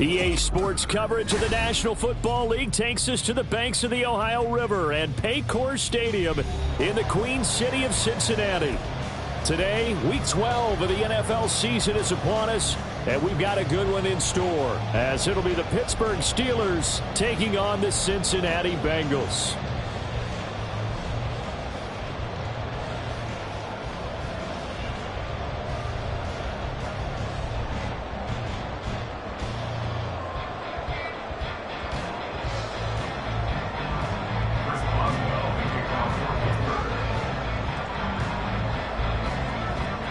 EA Sports coverage of the National Football League takes us to the banks of the Ohio River and Paycor Stadium in the Queen City of Cincinnati. Today, Week 12 of the NFL season is upon us, and we've got a good one in store, as it'll be the Pittsburgh Steelers taking on the Cincinnati Bengals.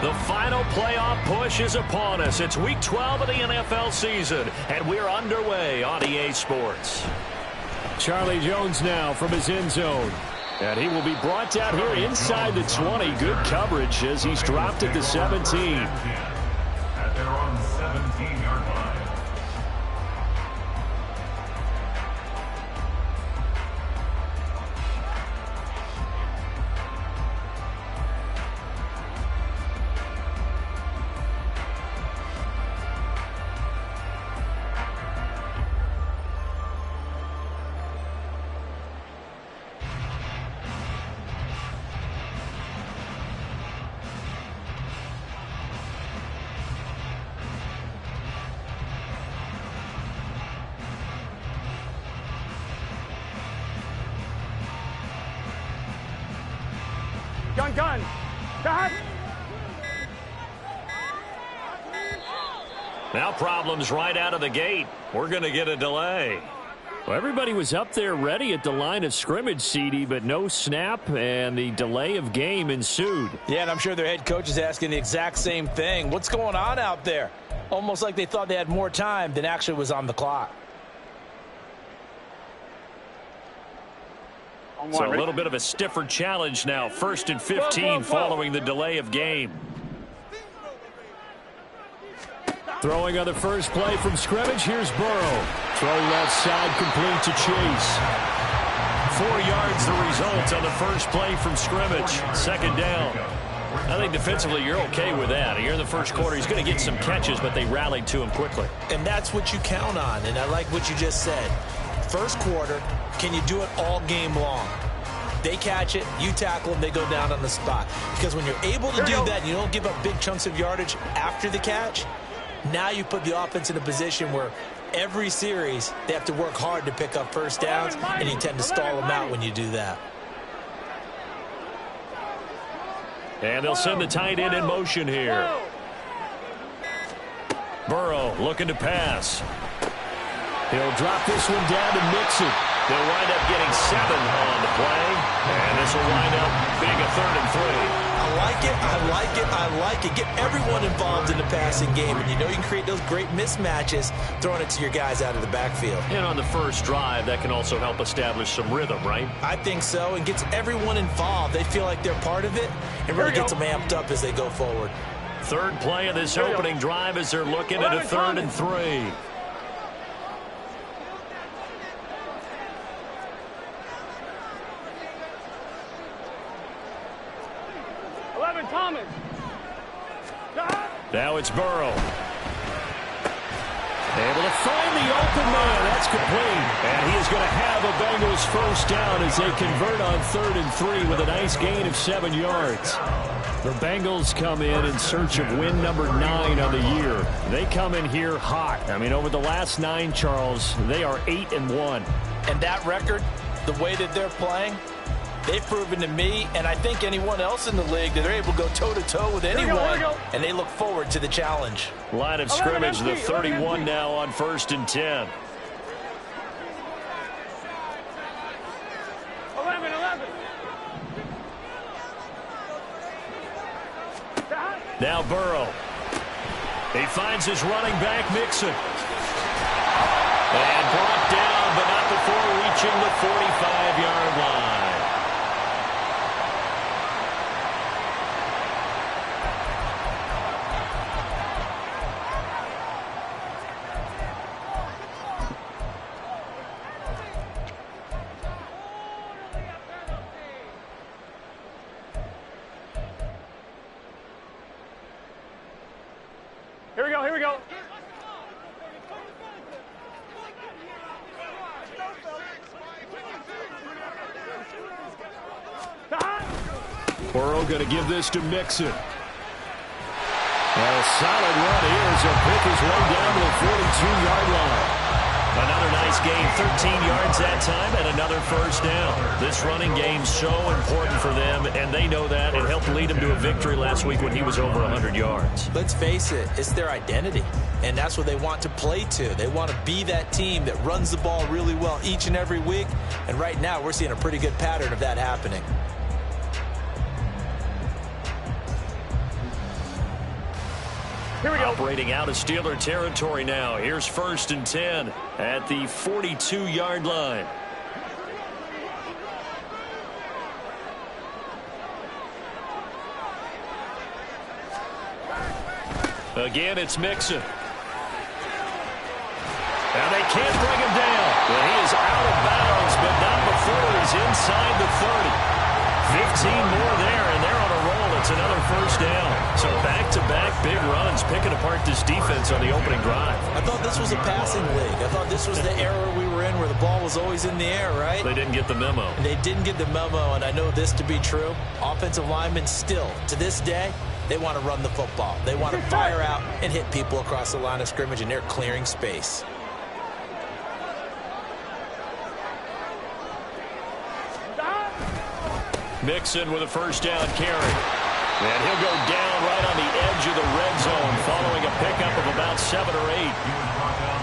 The final playoff push is upon us. It's Week 12 of the NFL season, and we're underway on EA Sports. Charlie Jones now from his end zone. And he will be brought down here inside the 20. Good coverage as he's dropped at the 17. At their own 17-yard line. Gun. Now problems right out of the gate. We're going to get a delay. Well, everybody was up there ready at the line of scrimmage, CD, but no snap, and the delay of game ensued. Yeah, and I'm sure their head coach is asking the exact same thing. What's going on out there? Almost like they thought they had more time than actually was on the clock. So a little bit of a stiffer challenge now. 1st and 15 following the delay of game. Throwing on the first play from scrimmage. Here's Burrow. Throw left side complete to Chase. 4 yards the result on the first play from scrimmage. 2nd down. I think defensively you're okay with that. Here in the first quarter, he's going to get some catches, but they rallied to him quickly. And that's what you count on, and I like what you just said. First quarter, can you do it all game long? They catch it, you tackle them, they go down on the spot. Because when you're able to do that, and you don't give up big chunks of yardage after the catch, now you put the offense in a position where every series they have to work hard to pick up first downs, and you tend to stall them out when you do that. And they'll send the tight end in motion here. Burrow looking to pass. He'll drop this one down to Mixon. They'll wind up getting 7 on the play. And this will wind up being a 3rd and 3. I like it. Get everyone involved in the passing game. And you know you can create those great mismatches throwing it to your guys out of the backfield. And on the first drive, that can also help establish some rhythm, right? I think so. And gets everyone involved. They feel like they're part of it. And really gets them amped up as they go forward. 3rd play of this opening drive as they're looking at a 3rd and 3. Now it's Burrow. Able to find the open man. That's complete. And he is going to have a Bengals first down as they convert on 3rd and 3 with a nice gain of 7 yards. The Bengals come in search of win number 9 on the year. They come in here hot. I mean, over the last 9, Charles, they are 8-1. And that record, the way that they're playing, they've proven to me, and I think anyone else in the league, that they're able to go toe-to-toe with anyone, and they look forward to the challenge. Line of scrimmage, the 31 now on 1st and 10. 11. Now Burrow. He finds his running back, Mixon. And brought down, but not before reaching the 45-yard line. Here we go. Burrow going to give this to Mixon. A solid run here as he'll pick his way down to the 42-yard line. Another nice gain, 13 yards that time, and another first down. This running game's so important for them, and they know that. It helped lead them to a victory last week when he was over 100 yards. Let's face it, it's their identity, and that's what they want to play to. They want to be that team that runs the ball really well each and every week, and right now we're seeing a pretty good pattern of that happening. Here we go. Operating out of Steeler territory now. Here's 1st and 10 at the 42-yard line. Again, it's Mixon. And they can't bring him down. Well, he is out of bounds, but not before he's inside the 30. 15 more there, and they're on a roll. It's another first down. So back-to-back big runs, picking apart this defense on the opening drive. I thought this was a passing league. I thought this was the era we were in where the ball was always in the air, right? They didn't get the memo. And they didn't get the memo, and I know this to be true. Offensive linemen still, to this day, they want to run the football. They want to fire out and hit people across the line of scrimmage, and they're clearing space. Mixon with a first down carry. And he'll go down right on the edge of the red zone following a pickup of about 7 or 8.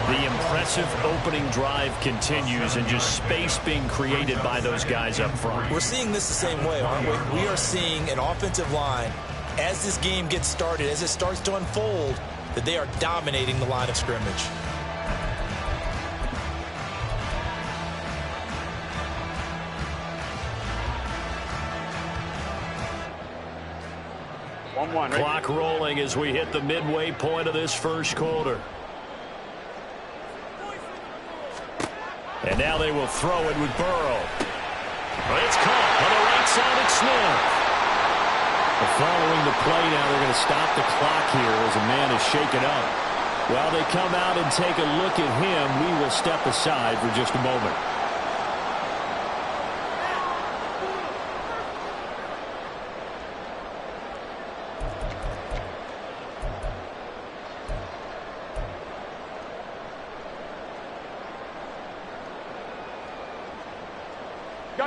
The impressive opening drive continues and just space being created by those guys up front. We're seeing this the same way, aren't we? We are seeing an offensive line, as this game gets started, as it starts to unfold, that they are dominating the line of scrimmage. Clock rolling as we hit the midway point of this first quarter. And now they will throw it with Burrow. It's caught on the right side at Smith. Following the play now, they're going to stop the clock here as a man is shaken up. While they come out and take a look at him, we will step aside for just a moment.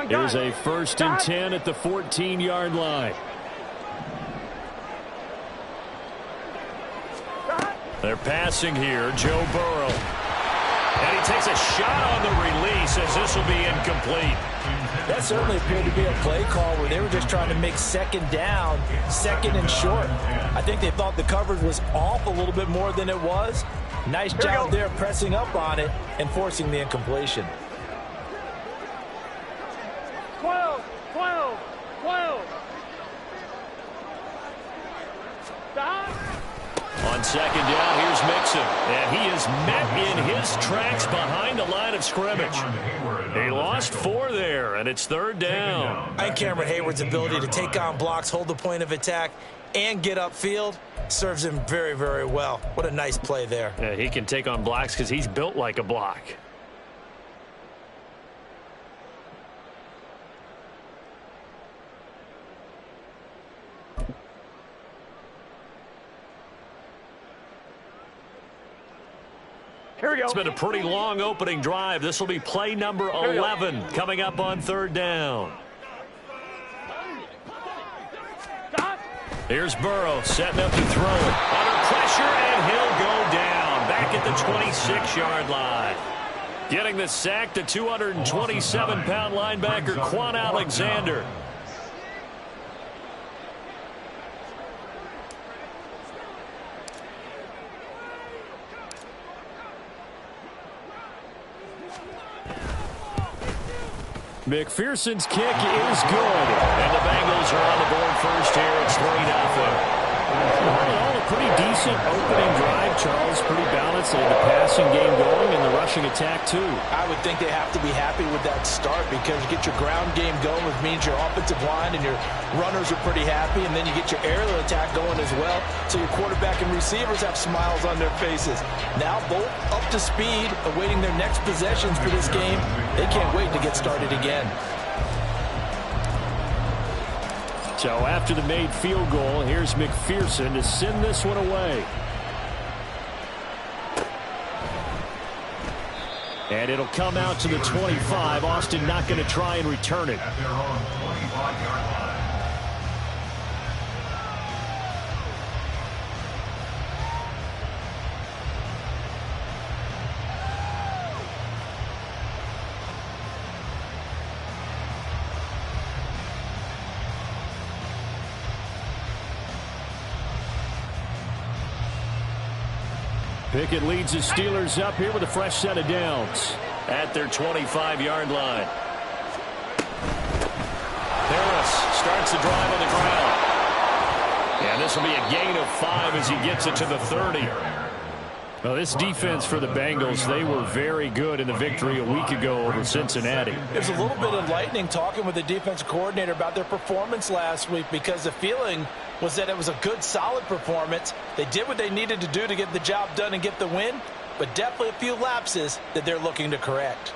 Here's a 1st and 10 at the 14-yard line. They're passing here, Joe Burrow. And he takes a shot on the release as this will be incomplete. That certainly appeared to be a play call where they were just trying to make second down, second and short. I think they thought the coverage was off a little bit more than it was. Nice job there pressing up on it and forcing the incompletion. 12. Stop. On second down, here's Mixon. And he is met in his tracks behind the line of scrimmage. He lost 4 there, and it's 3rd down. And Cameron Hayward's ability to take on blocks, hold the point of attack, and get upfield serves him very, very well. What a nice play there. Yeah, he can take on blocks because he's built like a block. Here we go. It's been a pretty long opening drive. This will be play number 11 coming up on 3rd down. Stop. Here's Burrow setting up to throw it. Under pressure, and he'll go down. Back at the 26-yard line. Getting the sack, the 227-pound linebacker, Quan Alexander. McPherson's kick is good. And the Bengals are on the board first here. It's 3-0. All a pretty decent opening drive, Charles. Pretty balanced. They had the passing game going and the rushing attack, too. I would think they have to be happy with that start because you get your ground game going, which means your offensive line and your runners are pretty happy, and then you get your aerial attack going as well, so your quarterback and receivers have smiles on their faces. Now both up to speed, awaiting their next possessions for this game. They can't wait to get started again. So after the made field goal, here's McPherson to send this one away. And it'll come out to the 25. Austin not going to try and return it. At their own 25-yard line. Pickett leads the Steelers up here with a fresh set of downs at their 25-yard line. Harris starts the drive on the ground. And this will be a gain of 5 as he gets it to the 30. Well, this defense for the Bengals, they were very good in the victory a week ago over Cincinnati. It was a little bit enlightening talking with the defensive coordinator about their performance last week, because the feeling was that it was a good, solid performance. They did what they needed to do to get the job done and get the win, but definitely a few lapses that they're looking to correct.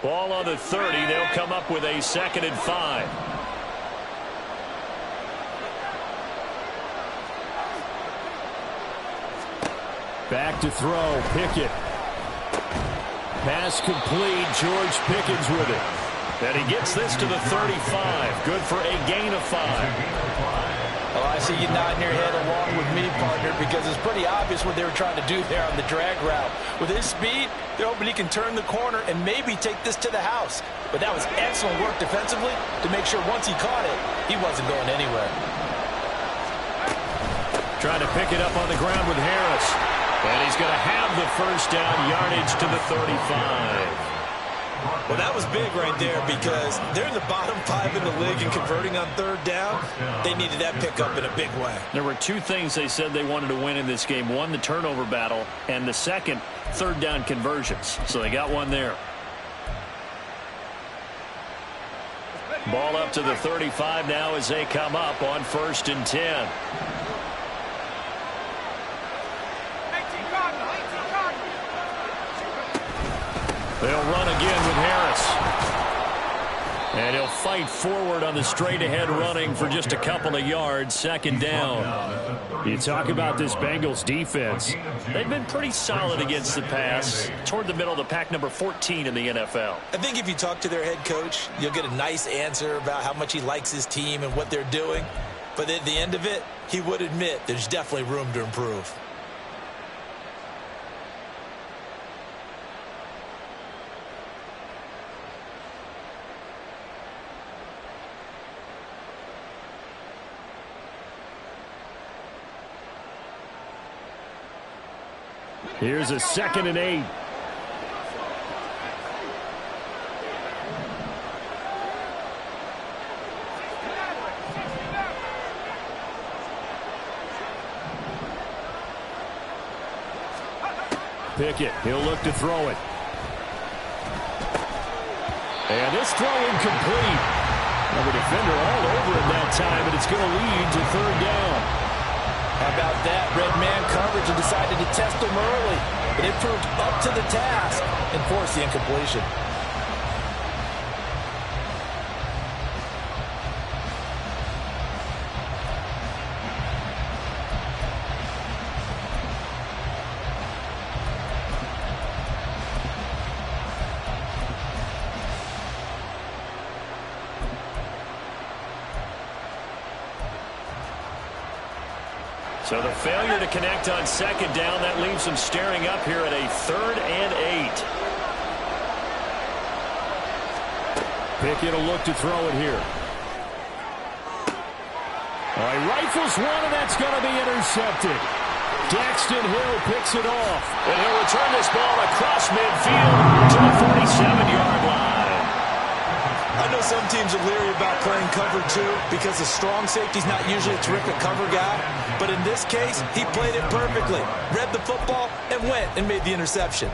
Ball on the 30. They'll come up with a 2nd and 5. Back to throw. Pickett. Pass complete. George Pickens with it. And he gets this to the 35. Good for a gain of 5. Oh, I see you nodding your head along with me, partner, because it's pretty obvious what they were trying to do there on the drag route. With his speed, they're hoping he can turn the corner and maybe take this to the house. But that was excellent work defensively to make sure once he caught it, he wasn't going anywhere. Trying to pick it up on the ground with Harris. And he's going to have the first down, yardage to the 35. Well, that was big right there, because they're in the bottom 5 in the league in converting on 3rd down. They needed that pickup in a big way. There were 2 things they said they wanted to win in this game. One, the turnover battle, and the second, 3rd down conversions. So they got one there. Ball up to the 35 now as they come up on 1st and 10. They'll run again with Harris. And he'll fight forward on the straight-ahead running for just a couple of yards. 2nd down. You talk about this Bengals defense. They've been pretty solid against the pass. Toward the middle of the pack, number 14 in the NFL. I think if you talk to their head coach, you'll get a nice answer about how much he likes his team and what they're doing. But at the end of it, he would admit there's definitely room to improve. Here's a 2nd and 8. Pickett, he'll look to throw it. And this throw incomplete. Well, the defender all over him that time, and it's going to lead to 3rd down. How about that? Red man coverage and decided to test him early. But it proved up to the task and forced the incompletion. So the failure to connect on 2nd down, that leaves them staring up here at a 3rd and 8. Pickett will look to throw it here. He rifles one, and that's going to be intercepted. Daxton Hill picks it off. And he'll return this ball across midfield to the 47-yard line. I know some teams are leery about playing cover 2 because the strong safety's not usually a terrific cover guy. But in this case, he played it perfectly. Read the football and went and made the interception.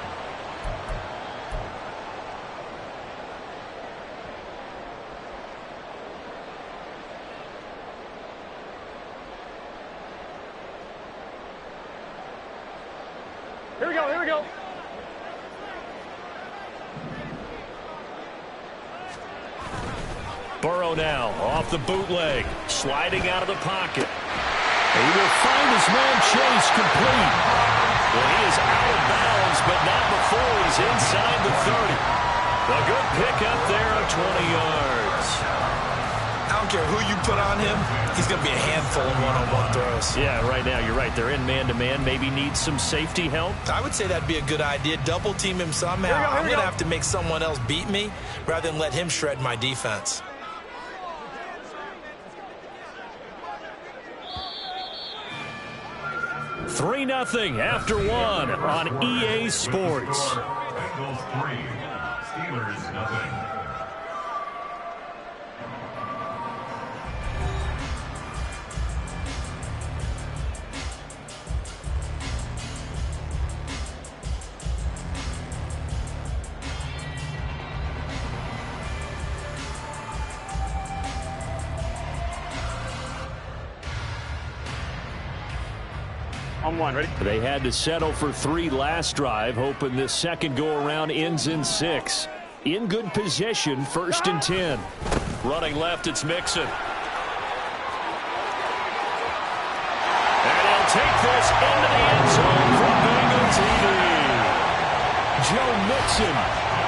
we go, here we go. Burrow now off the bootleg, sliding out of the pocket. He will find his man Chase complete. Well, he is out of bounds, but not before he's inside the 30. A good pickup there of 20 yards. I don't care who you put on him, he's going to be a handful of one-on-one throws. Yeah, right now, you're right. They're in man-to-man. Maybe needs some safety help. I would say that'd be a good idea. Double team him somehow. I'm going to have to make someone else beat me rather than let him shred my defense. Three 0 after one on EA Sports. Bengals 3, Steelers 0. On one, ready? They had to settle for 3 last drive, hoping this second go-around ends in 6. In good position, 1st and 10. Running left, it's Mixon. And he'll take this into the end zone for Bengal TV. Joe Mixon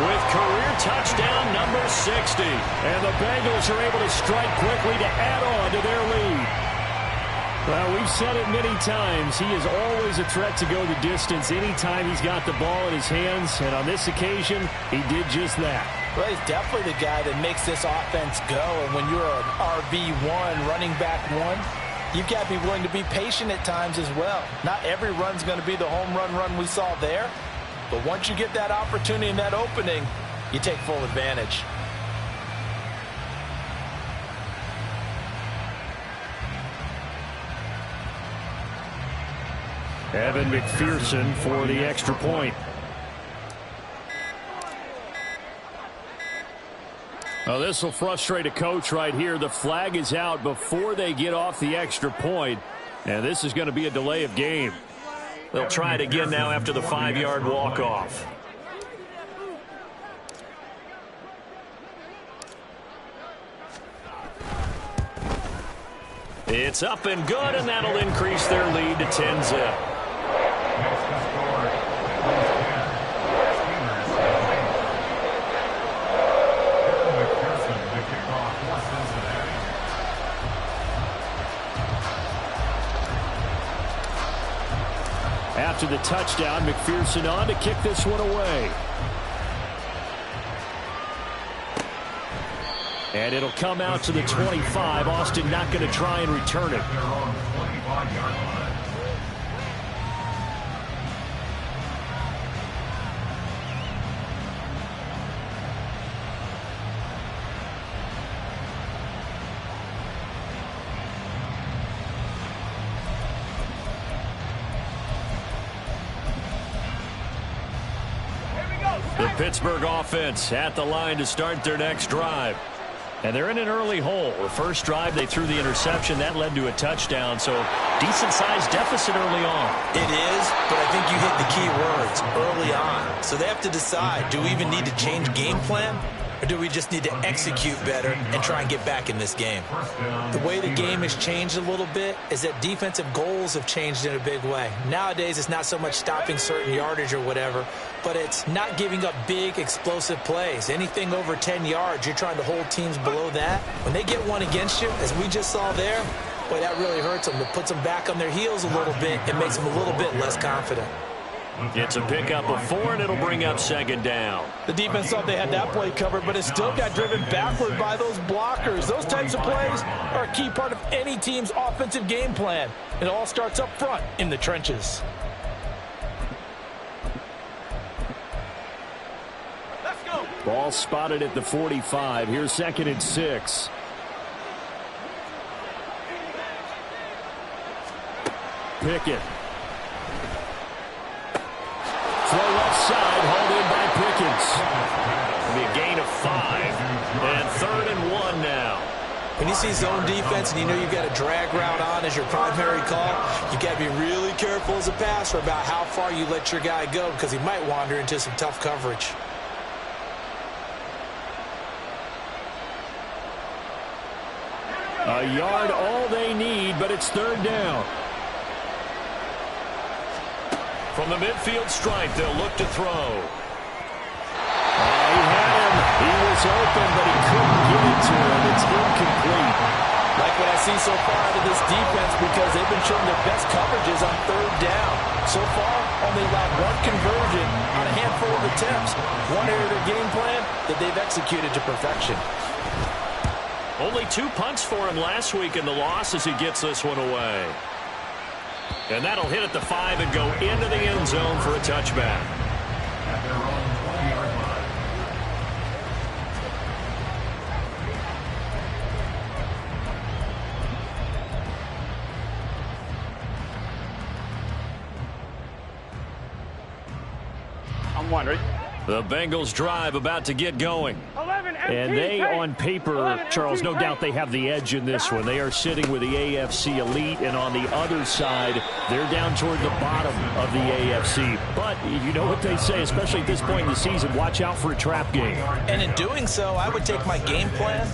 with career touchdown number 60. And the Bengals are able to strike quickly to add on to their lead. Well, we've said it many times. He is always a threat to go the distance anytime he's got the ball in his hands. And on this occasion, he did just that. Well, he's definitely the guy that makes this offense go. And when you're an RB1, running back one, you've got to be willing to be patient at times as well. Not every run's going to be the home run we saw there. But once you get that opportunity and that opening, you take full advantage. Evan McPherson for the extra point. Well, this will frustrate a coach right here. The flag is out before they get off the extra point, and this is going to be a delay of game. They'll try it again now after the 5-yard walk-off. It's up and good, and that'll increase their lead to 10-zip. After the touchdown, McPherson on to kick this one away. And it'll come out to the 25. Austin not going to try and return it. The Pittsburgh offense at the line to start their next drive. And they're in an early hole. The first drive, they threw the interception. That led to a touchdown, so decent-sized deficit early on. It is, but I think you hit the key words, early on. So they have to decide, do we even need to change game plan? Or do we just need to execute better and try and get back in this game? The way the game has changed a little bit is that defensive goals have changed in a big way. Nowadays, it's not so much stopping certain yardage or whatever, but it's not giving up big, explosive plays. Anything over 10 yards, you're trying to hold teams below that. When they get one against you, as we just saw there, boy, that really hurts them. It puts them back on their heels a little bit and makes them a little bit less confident. It's a pickup of 4, and it'll bring up second down. The defense thought they had that play covered, but it still got driven backward by those blockers. Those types of plays are a key part of any team's offensive game plan. It all starts up front in the trenches. Let's go. Ball spotted at the 45. Here's 2nd and 6. Pickett. Throw left side, hauled in by Pickens. It'll be a gain of 5. And 3rd and 1 now. When you see zone defense and you know you've got a drag route on down as your primary call, you got to be really careful as a passer about how far you let your guy go because he might wander into some tough coverage. A yard all they need, but it's third down. From the midfield stripe, they'll look to throw. He had him. He was open, but he couldn't get it to him. It's incomplete. Like what I see so far out of this defense because they've been showing their best coverages on third down. So far, only allowed one conversion on a handful of attempts. One area of their game plan that they've executed to perfection. Only 2 punts for him last week in the loss as he gets this one away. And that'll hit at the 5 and go into the end zone for a touchback. At their own 20-yard line. I'm one, ready? The Bengals drive about to get going. 11 And they, on paper, Charles, no doubt they have the edge in this one. They are sitting with the AFC elite, and on the other side, they're down toward the bottom of the AFC. But you know what they say, especially at this point in the season, watch out for a trap game. And in doing so, I would take my game plan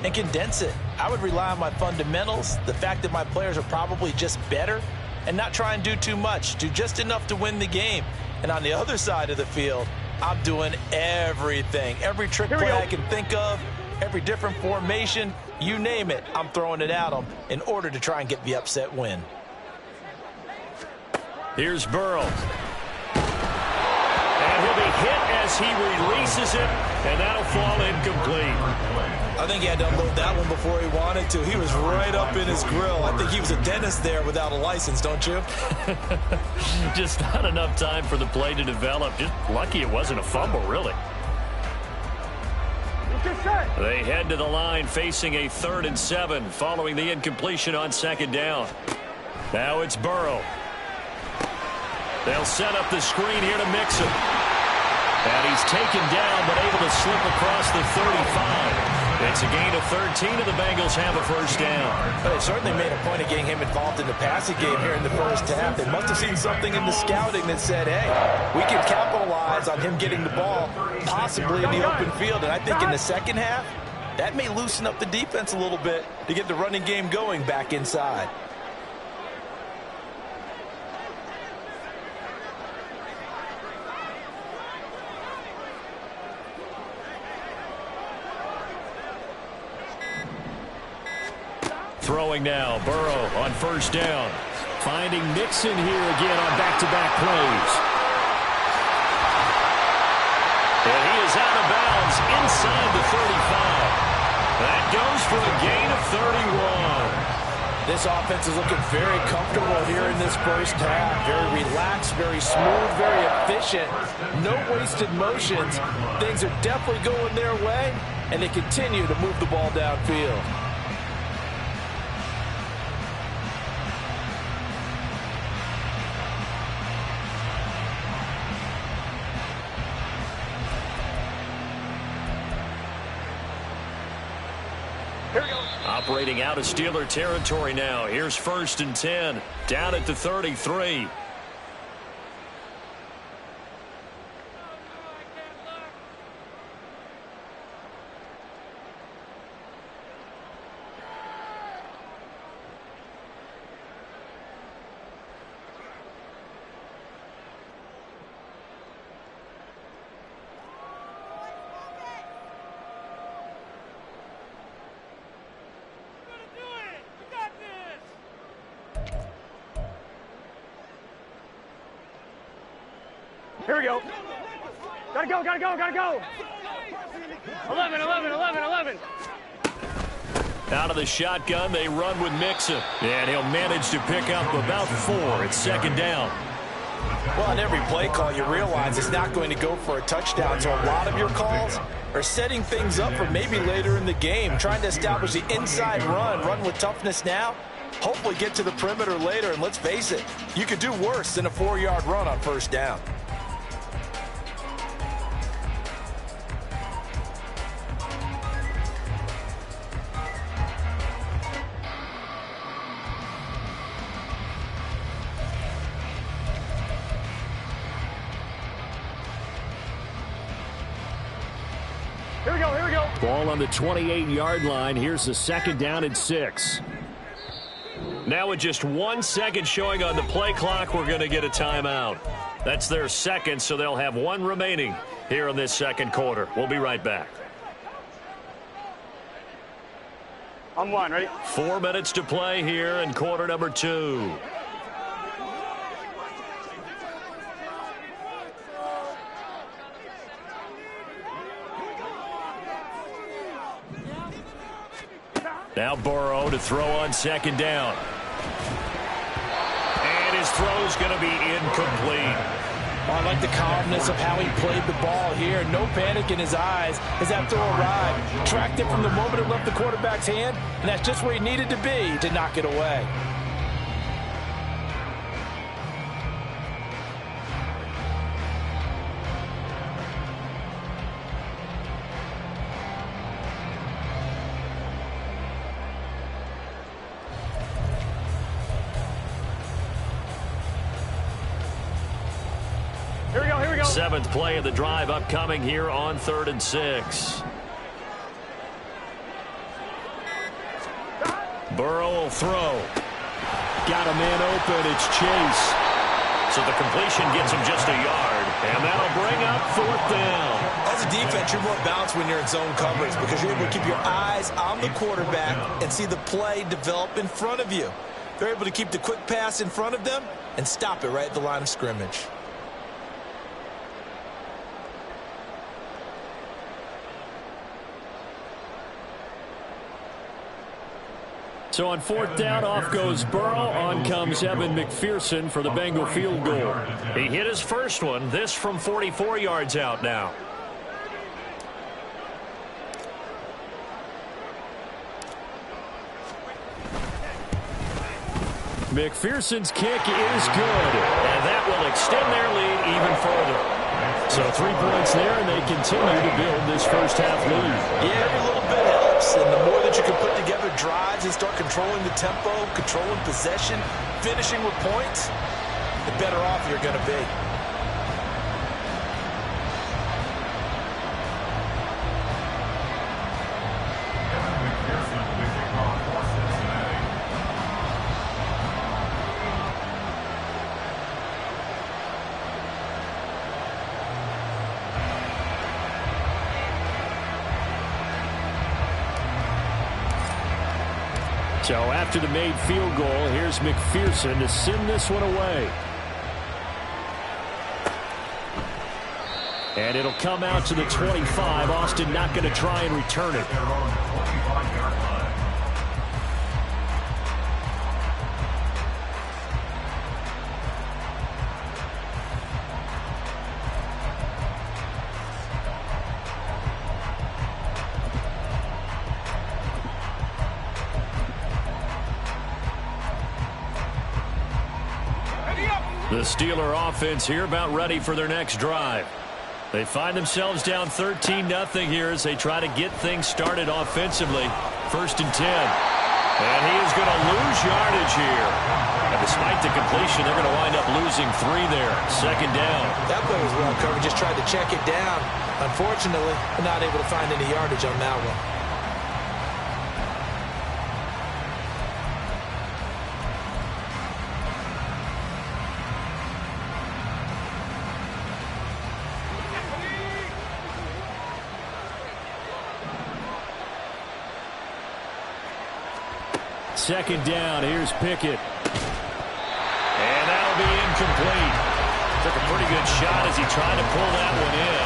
and condense it. I would rely on my fundamentals, the fact that my players are probably just better, and not try and do too much, do just enough to win the game. And on the other side of the field, I'm doing everything. Every trick play I can think of, every different formation, you name it, I'm throwing it at them in order to try and get the upset win. Here's Burrow. And he'll be hit as he releases it, and that'll fall incomplete. I think he had to unload that one before he wanted to. He was right up in his grill. I think he was a dentist there without a license, don't you? Just not enough time for the play to develop. Just lucky it wasn't a fumble, really. They head to the line facing a 3rd and 7 following the incompletion on 2nd down. Now it's Burrow. They'll set up the screen here to mix him. And he's taken down but able to slip across the 35. It's a gain of 13, and the Bengals have a first down. But they certainly made a point of getting him involved in the passing game here in the first half. They must have seen something in the scouting that said, hey, we can capitalize on him getting the ball, possibly in the open field. And I think in the second half, that may loosen up the defense a little bit to get the running game going back inside. Throwing now, Burrow on first down. Finding Mixon here again on back-to-back plays. And he is out of bounds inside the 35. That goes for a gain of 31. This offense is looking very comfortable here in this first half. Very relaxed, very smooth, very efficient. No wasted motions. Things are definitely going their way, and they continue to move the ball downfield. Operating out of Steeler territory now. Here's 1st and 10. Down at the 33. Here we go. Gotta go, gotta go, gotta go. 11, 11, 11, 11. Out of the shotgun, they run with Mixon. And he'll manage to pick up about 4. It's 2nd down. Well, on every play call, you realize it's not going to go for a touchdown. So a lot of your calls are setting things up for maybe later in the game, trying to establish the inside run with toughness now, hopefully get to the perimeter later. And let's face it, you could do worse than a 4-yard run on first down. Ball on the 28-yard line. Here's the 2nd down and 6. Now with just 1 second showing on the play clock, we're going to get a timeout. That's their second, so they'll have 1 remaining here in this 2nd quarter. We'll be right back. I'm 1, ready? 4 minutes to play here in quarter number 2. Now Burrow to throw on 2nd down. And his throw's going to be incomplete. I like the calmness of how he played the ball here. No panic in his eyes as that throw arrived. Tracked it from the moment it left the quarterback's hand, and that's just where he needed to be to knock it away. Here we go, here we go. 7th play of the drive upcoming here on 3rd and 6. Burrow will throw. Got a man open. It's Chase. So the completion gets him just a yard, and that'll bring up 4th down. As a defense, you're more balanced when you're in zone coverage because you're able to keep your eyes on the quarterback and see the play develop in front of you. They're able to keep the quick pass in front of them and stop it right at the line of scrimmage. So on 4th down, off goes Burrow. On comes Evan McPherson for the Bengal field goal. He hit his first one. This from 44 yards out now. McPherson's kick is good, and that will extend their lead even further. So 3 points there, and they continue to build this first half lead. Yeah, every little bit helps, and the more that you can put together drives and start controlling the tempo, controlling possession, finishing with points, the better off you're going to be. So after the made field goal, here's McPherson to send this one away. And it'll come out to the 25. Austin not going to try and return it. Their own 25-yard line. The Steeler offense here about ready for their next drive. They find themselves down 13-0 here as they try to get things started offensively. 1st and 10. And he is going to lose yardage here. And despite the completion, they're going to wind up losing 3 there. 2nd down. That play was well covered. Just tried to check it down. Unfortunately, we're not able to find any yardage on that one. Second down. Here's Pickett. And that'll be incomplete. Took a pretty good shot as he tried to pull that one in.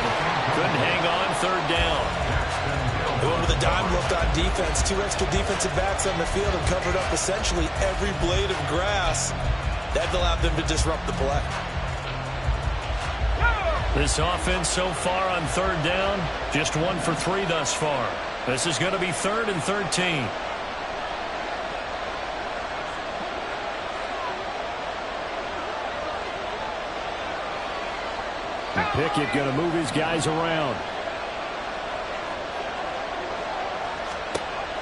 Couldn't hang on. 3rd down. Going with a dime look on defense. 2 extra defensive backs on the field and covered up essentially every blade of grass. That allowed them to disrupt the play. This offense so far on 3rd down, just 1 for 3 thus far. This is going to be 3rd and 13. Pickett going to move his guys around.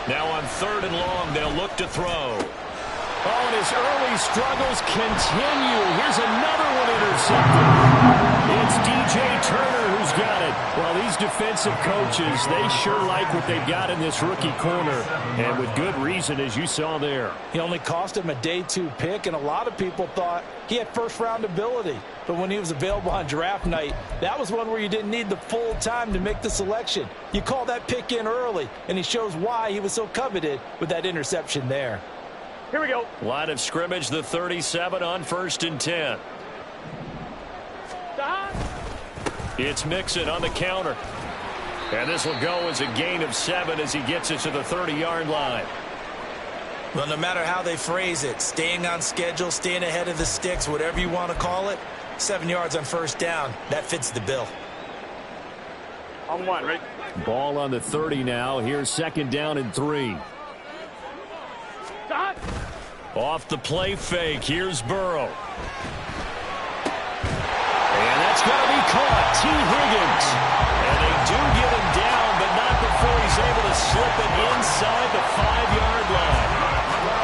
Now on 3rd and long, they'll look to throw. Oh, and his early struggles continue. Here's another one intercepted. It's DJ Turner who's got it. Well, these defensive coaches, they sure like what they've got in this rookie corner, and with good reason, as you saw there. He only cost him a day 2 pick, and a lot of people thought he had first-round ability. But when he was available on draft night, that was one where you didn't need the full time to make the selection. You call that pick in early, and he shows why he was so coveted with that interception there. Here we go. Line of scrimmage, the 37 on 1st and 10. It's Mixon on the counter. And this will go as a gain of 7 as he gets it to the 30-yard line. Well, no matter how they phrase it, staying on schedule, staying ahead of the sticks, whatever you want to call it, 7 yards on 1st down, that fits the bill. On 1, right? Ball on the 30 now. Here's 2nd down and 3. Off the play fake. Here's Burrow. And that's going to be caught. T. Higgins. And they do get him down, but not before he's able to slip it inside the 5-yard line.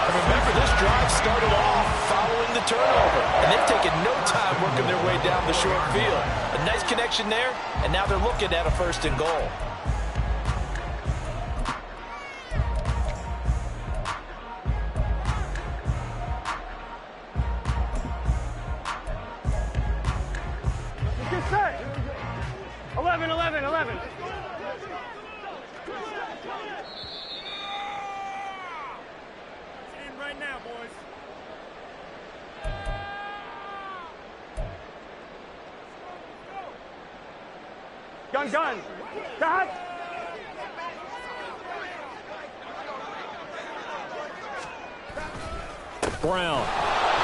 And remember, this drive started off following the turnover, and they've taken no time working their way down the short field. A nice connection there, and now they're looking at a 1st and goal. Get set. 11, 11, 11. Team right now, boys. Gun, gun. Cut. Brown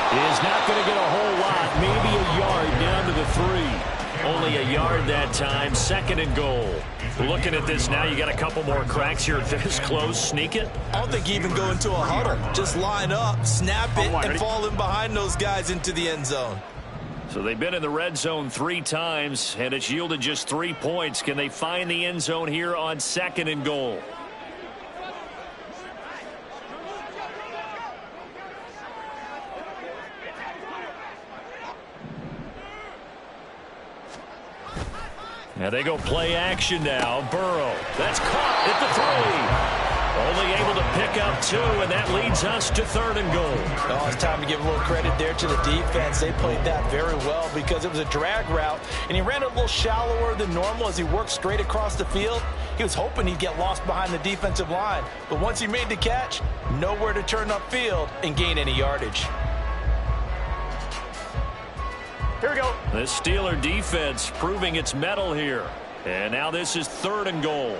is not going to get a whole lot, maybe a yard down to the 3. Only a yard that time, 2nd and goal. Looking at this now, you got a couple more cracks here this close. Sneak it? I don't think you even go into a huddle. Just line up, snap it, and fall in behind those guys into the end zone. So they've been in the red zone 3 times, and it's yielded just 3 points. Can they find the end zone here on 2nd and goal? And they go play action now. Burrow. That's caught at the 3. Only able to pick up 2, and that leads us to 3rd and goal. Oh, it's time to give a little credit there to the defense. They played that very well because it was a drag route, and he ran a little shallower than normal as he worked straight across the field. He was hoping he'd get lost behind the defensive line, but once he made the catch, nowhere to turn upfield and gain any yardage. Here we go. The Steeler defense proving its mettle here. And now this is 3rd and goal.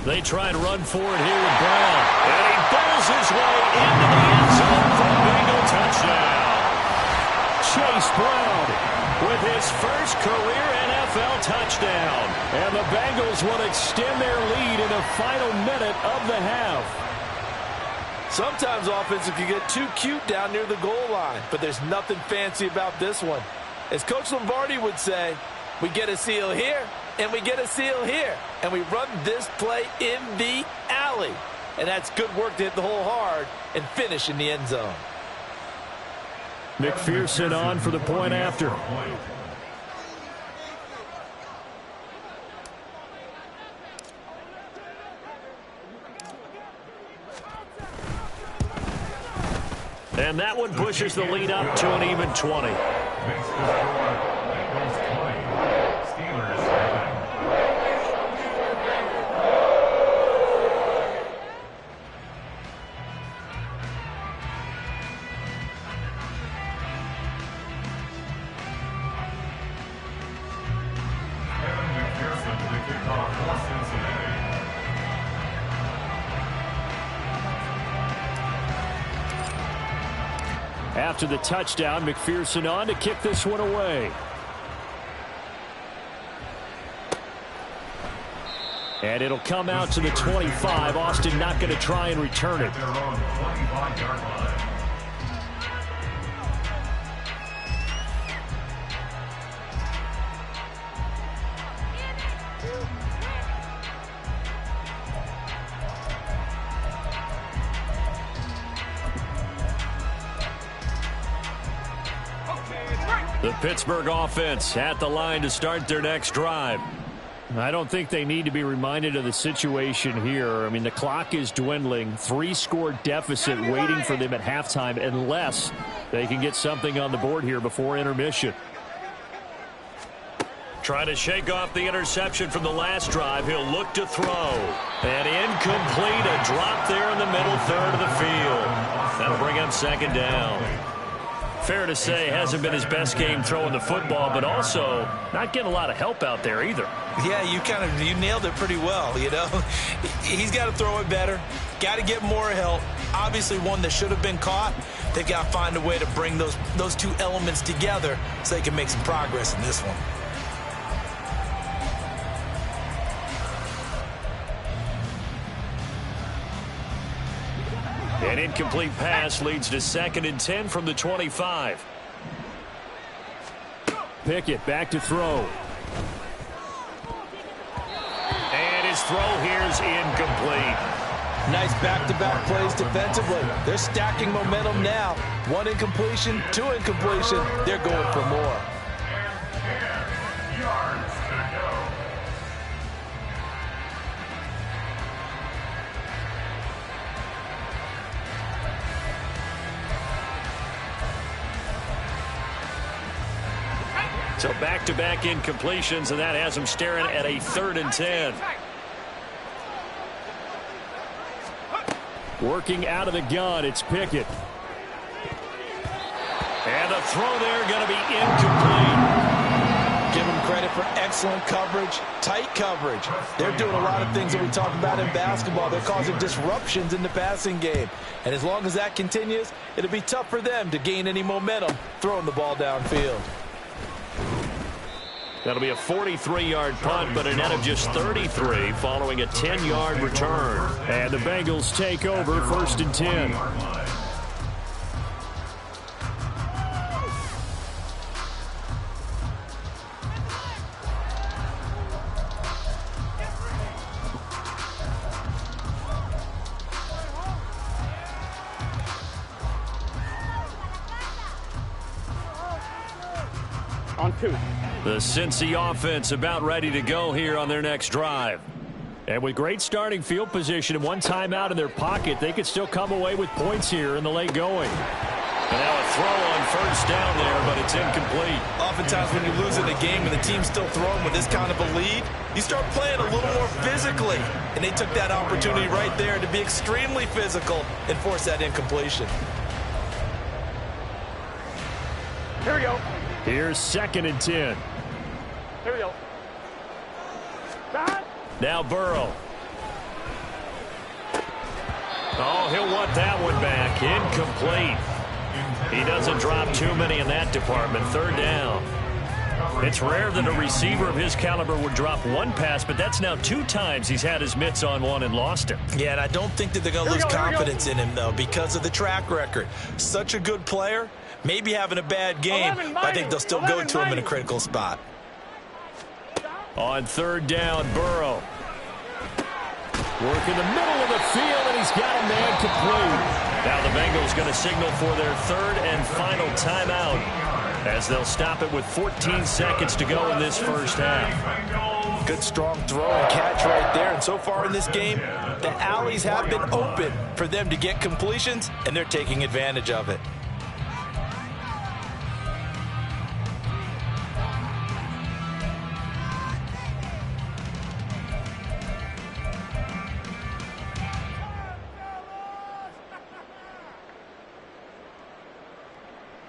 They try and run for it here with Brown. And he bowls his way into the end zone for a Bengal touchdown. Chase Brown with his first career NFL touchdown. And the Bengals will extend their lead in the final minute of the half. Sometimes offenses can get too cute down near the goal line, but there's nothing fancy about this one. As Coach Lombardi would say, we get a seal here, and we get a seal here, and we run this play in the alley. And that's good work to hit the hole hard and finish in the end zone. McPherson on for the point after. And that one pushes the lead up to an even 20. After the touchdown, McPherson on to kick this one away. And it'll come out to the 25. Austin not going to try and return it. The Pittsburgh offense at the line to start their next drive. I don't think they need to be reminded of the situation here. I mean, the clock is dwindling. 3-score deficit waiting for them at halftime unless they can get something on the board here before intermission. Trying to shake off the interception from the last drive. He'll look to throw. And incomplete. A drop there in the middle third of the field. That'll bring up second down. Fair to say, hasn't been his best game throwing the football, but also not getting a lot of help out there either. Yeah, you nailed it pretty well, you know. He's got to throw it better. Got to get more help. Obviously one that should have been caught. They've got to find a way to bring those two elements together so they can make some progress in this one. An incomplete pass leads to 2nd and 10 from the 25. Pickett back to throw. And his throw here is incomplete. Nice back-to-back plays defensively. They're stacking momentum now. 1 incompletion, 2 incompletion. They're going for more. So back-to-back incompletions, and that has him staring at a 3rd and 10. Working out of the gun, it's Pickett. And the throw there going to be incomplete. Give them credit for excellent coverage, tight coverage. They're doing a lot of things that we talk about in basketball. They're causing disruptions in the passing game. And as long as that continues, it'll be tough for them to gain any momentum throwing the ball downfield. That'll be a 43-yard punt, but a net of just 33 following a 10-yard return. And the Bengals take over 1st and 10. On 2. The Cincy offense about ready to go here on their next drive. And with great starting field position and 1 timeout in their pocket, they could still come away with points here in the late going. And now a throw on 1st down there, but it's incomplete. Oftentimes when you lose in a game and the team's still throwing with this kind of a lead, you start playing a little more physically. And they took that opportunity right there to be extremely physical and force that incompletion. Here we go. Here's 2nd and 10. Here we go. Now Burrow. Oh, he'll want that one back. Incomplete. He doesn't drop too many in that department. 3rd down. It's rare that a receiver of his caliber would drop 1 pass, but that's now 2 times he's had his mitts on one and lost it. Yeah, and I don't think that they're going to lose confidence in him, though, because of the track record. Such a good player, maybe having a bad game, but I think they'll still go to him in a critical spot. On 3rd down, Burrow. Work in the middle of the field, and he's got a man complete. Now the Bengals going to signal for their 3rd and final timeout as they'll stop it with 14 seconds to go in this first half. Good strong throw and catch right there. And so far in this game, the alleys have been open for them to get completions, and they're taking advantage of it.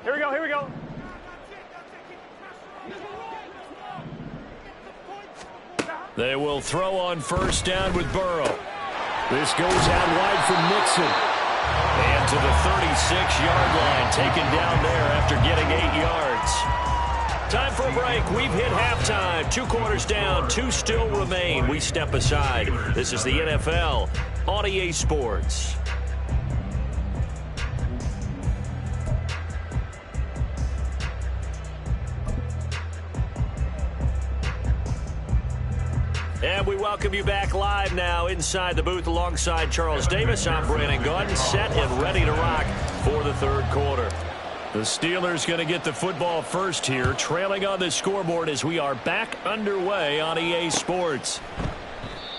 Here we go, here we go. They will throw on 1st down with Burrow. This goes out wide for Mixon. And to the 36-yard line, taken down there after getting 8 yards. Time for a break. We've hit halftime. 2 quarters down, 2 still remain. We step aside. This is the NFL on EA Sports. And we welcome you back live now inside the booth alongside Charles Davis. I'm Brandon Gaudin, set and ready to rock for the 3rd quarter. The Steelers going to get the football first here, trailing on the scoreboard as we are back underway on EA Sports.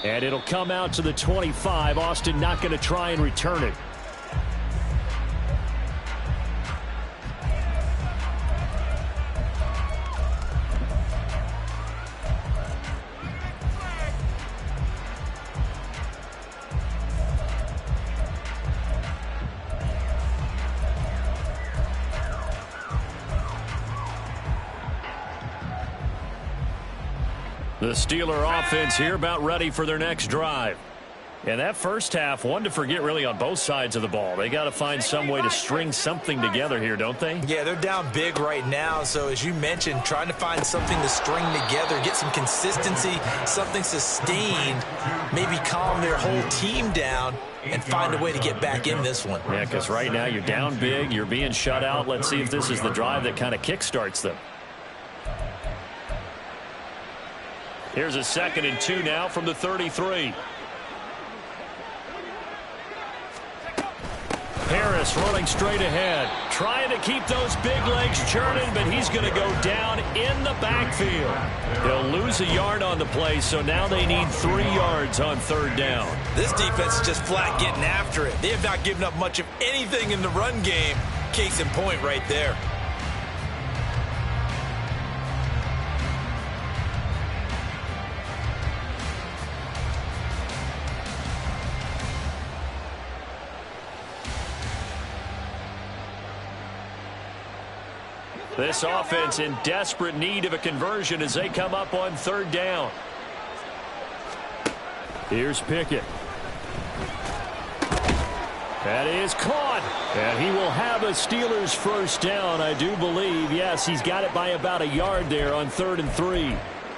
And it'll come out to the 25. Austin not going to try and return it. The Steeler offense here about ready for their next drive. And that first half, one to forget really on both sides of the ball. They got to find some way to string something together here, don't they? Yeah, they're down big right now. So as you mentioned, trying to find something to string together, get some consistency, something sustained, maybe calm their whole team down and find a way to get back in this one. Yeah, because right now you're down big, you're being shut out. Let's see if this is the drive that kind of kickstarts them. Here's a 2nd and 2 now from the 33. Harris running straight ahead, trying to keep those big legs churning, but he's going to go down in the backfield. He'll lose a yard on the play, so now they need 3 yards on 3rd down. This defense is just flat getting after it. They have not given up much of anything in the run game. Case in point right there. This offense in desperate need of a conversion as they come up on 3rd down. Here's Pickett. That is caught. And he will have a Steelers first down, I do believe. Yes, he's got it by about a yard there on 3rd and 3.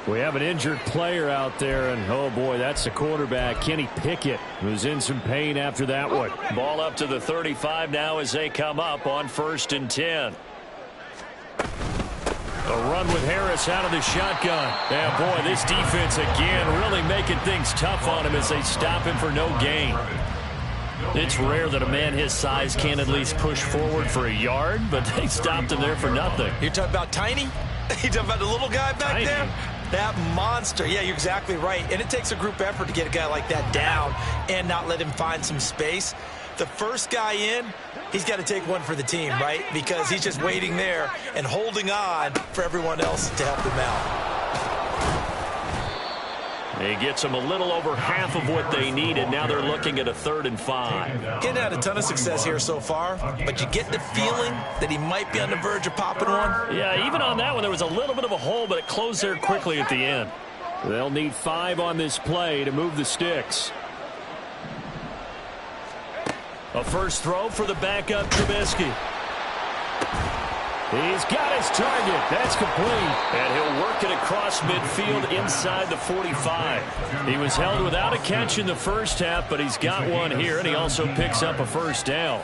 We have an injured player out there, and oh boy, that's the quarterback, Kenny Pickett, who's in some pain after that one. Ball up to the 35 now as they come up on 1st and 10. A run with Harris out of the shotgun. Yeah, boy, this defense again really making things tough on him as they stop him for no gain. It's rare that a man his size can't at least push forward for a yard, but they stopped him there for nothing. You're talking about Tiny? You're talking about the little guy back there? That monster. Yeah, you're exactly right. And it takes a group effort to get a guy like that down and not let him find some space. The first guy in, he's got to take one for the team, right? Because he's just waiting there and holding on for everyone else to help him out. He gets them a little over half of what they needed. Now they're looking at a 3rd and 5. Getting had a ton of success here so far, but you get the feeling that he might be on the verge of popping one. Yeah, even on that one, there was a little bit of a hole, but it closed there quickly at the end. They'll need 5 on this play to move the sticks. A first throw for the backup Trubisky. He's got his target. That's complete. And he'll work it across midfield inside the 45. He was held without a catch in the first half, but he's got one here, and he also picks up a first down.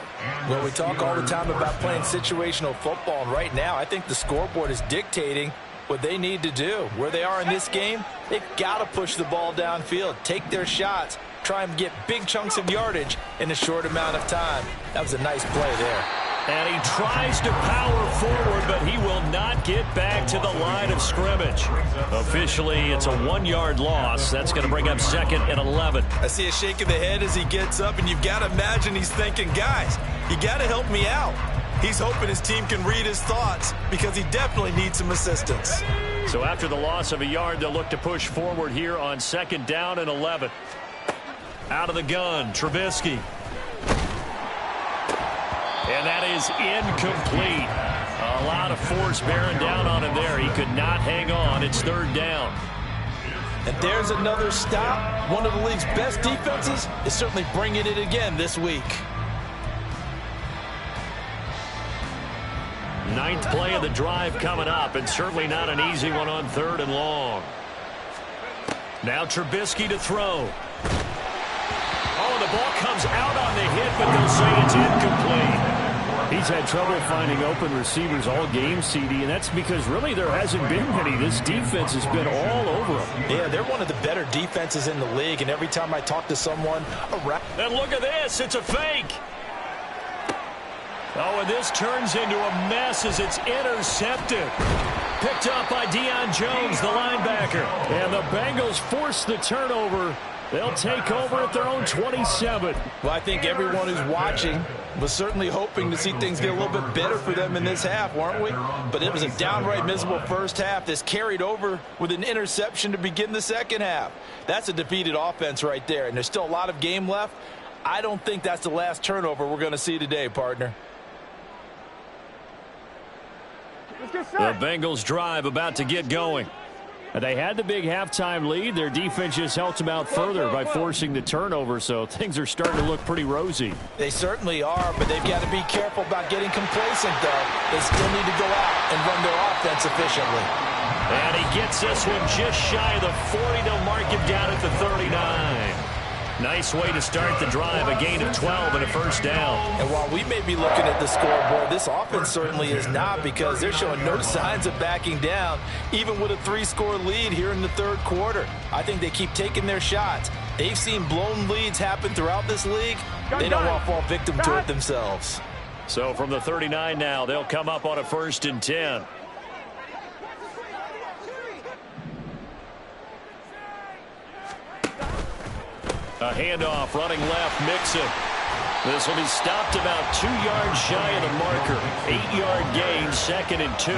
Well, we talk all the time about playing situational football, and right now I think the scoreboard is dictating what they need to do. Where they are in this game, they've got to push the ball downfield, take their shots, try and get big chunks of yardage in a short amount of time. That was a nice play there. And he tries to power forward, but he will not get back to the line of scrimmage. Officially, it's a 1-yard loss. That's going to bring up 2nd and 11. I see a shake of the head as he gets up, and you've got to imagine he's thinking, guys, you got to help me out. He's hoping his team can read his thoughts because he definitely needs some assistance. So after the loss of a yard, they'll look to push forward here on 2nd down and 11. Out of the gun, Trubisky. And that is incomplete. A lot of force bearing down on him there. He could not hang on. It's 3rd down. And there's another stop. One of the league's best defenses is certainly bringing it again this week. 9th play of the drive coming up, and certainly not an easy one on 3rd and long. Now Trubisky to throw. Oh, the ball comes out on the hit, but they'll say it's incomplete. He's had trouble finding open receivers all game, CD, and that's because really there hasn't been many. This defense has been all over them. Yeah, they're one of the better defenses in the league, and every time I talk to someone around... And look at this. It's a fake. Oh, and this turns into a mess as it's intercepted. Picked up by Deion Jones, the linebacker. And the Bengals force the turnover. They'll take over at their own 27. Well, I think everyone who's watching was certainly hoping to see things get a little bit better for them in this half, weren't we? But it was a downright miserable first half. This carried over with an interception to begin the second half. That's a defeated offense right there, and there's still a lot of game left. I don't think that's the last turnover we're going to see today, partner. The Bengals drive about to get going. They had the big halftime lead. Their defense just helped them out further by forcing the turnover, so things are starting to look pretty rosy. They certainly are, but they've got to be careful about getting complacent, though. They still need to go out and run their offense efficiently. And he gets this one just shy of the 40. They'll mark him down at the 39. Nice way to start the drive, a gain of 12 and a first down. And while we may be looking at the scoreboard, this offense certainly is not, because they're showing no signs of backing down, even with a 3-score lead here in the third quarter. I think they keep taking their shots. They've seen blown leads happen throughout this league. They don't want to fall victim to it themselves. So from the 39 now, they'll come up on a 1st and 10. A handoff, running left, Mixon. This will be stopped about 2 yards shy of the marker. 8-yard gain, 2nd and 2.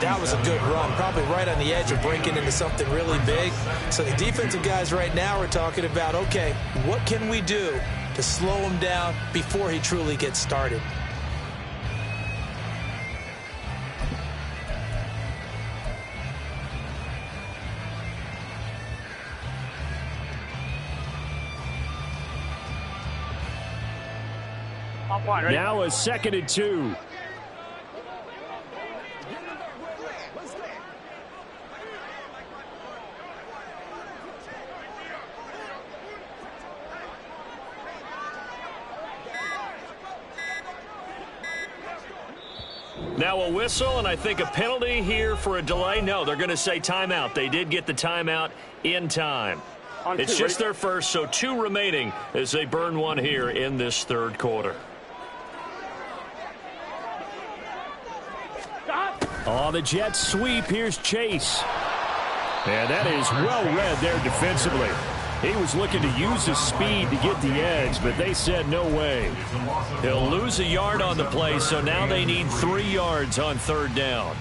That was a good run, probably right on the edge of breaking into something really big. So the defensive guys right now are talking about, okay, what can we do to slow him down before he truly gets started? Now a 2nd and 2. Now a whistle, and I think a penalty here for a delay. No, they're going to say timeout. They did get the timeout in time. It's just their first, so 2 remaining as they burn one here in this third quarter. On the jet sweep, here's Chase. And that is well read there defensively. He was looking to use his speed to get the edge, but they said no way. He'll lose a yard on the play, so now they need 3 yards on 3rd down.